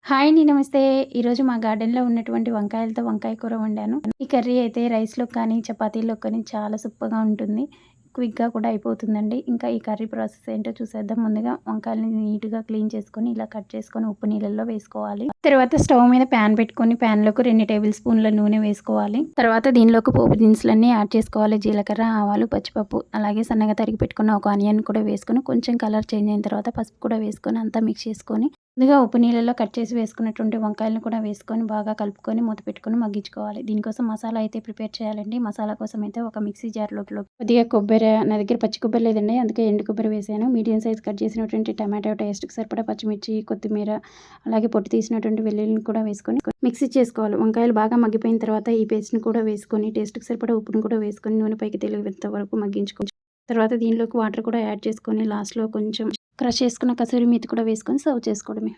Hi అండి. నమస్తే. ఈరోజు మా గార్డెన్‌లో ఉన్నటువంటి వంకాయలతో వంకాయ కూర వండాను. ఈ కర్రీ అయితే రైస్‌లోకి కానీ, చపాతీలోకి కానీ చాలా సూపర్‌గా ఉంటుంది. క్విక్‌గా కూడా అయిపోతుందండి. ఇంకా ఈ కర్రీ ప్రాసెస్ ఏంటో చూసేద్దాం. ముందుగా వంకాయలని నీట్‌గా క్లీన్ చేసుకొని, ఇలా కట్ చేసుకొని ఉప్పు నీళ్ళల్లో వేసుకోవాలి. తర్వాత స్టవ్ మీద ప్యాన్ పెట్టుకొని, ప్యాన్‌లోకి 2 టేబుల్ స్పూన్ల నూనె వేసుకోవాలి. తర్వాత దీనిలోకి పోపు దినుసులన్నీ యాడ్ చేసుకోవాలి. జీలకర్ర, ఆవాలు, పచ్చిపప్పు, అలాగే సన్నగా తరిగి పెట్టుకున్న ఒక ఆనియన్ కూడా వేసుకొని, కొంచెం కలర్ చేంజ్ అయిన తర్వాత పసుపు కూడా వేసుకొని అంతా మిక్స్ చేసుకొని ముందుగా ఉప్పు నీళ్ళలో కట్ చేసి వేసుకున్నటువంటి వంకాయలను కూడా వేసుకొని బాగా కలుపుకొని మూత పెట్టుకొని మగ్గించుకోవాలి. దీనికోసం మసాలా అయితే ప్రిపేర్ చేయాలండి. మసాలా కోసం అయితే ఒక మిక్సీ జార్‌లోకి కొద్దిగా కొబ్బరి, నా దగ్గర పచ్చి కొబ్బరి లేదండి, అందుకే ఎండు కొబ్బరి వేసాను. మీడియం సైజ్ కట్ చేసినటువంటి టమాటో, టేస్ట్‌కి సరిపడా పచ్చిమిర్చి, కొత్తిమీర, అలాగే పొట్టు తీసినటువంటి వెల్లుల్లిని కూడా వేసుకొని మిక్సీ చేసుకోవాలి. వంకాయలు బాగా మగ్గిపోయిన తర్వాత ఈ పేస్ట్‌ని కూడా వేసుకొని టేస్ట్‌కి సరిపడా ఉప్పును కూడా వేసుకొని నూనె పైకి తేలేంత వరకు మగ్గించుకోవాలి. తర్వాత దీనిలోకి వాటర్ కూడా యాడ్ చేసుకొని లాస్ట్‌లో కొంచెం క్రష్ చేసుకున్న కసూరి మేతి కూడా వేసుకొని సర్వ్ చేసుకోవడమే.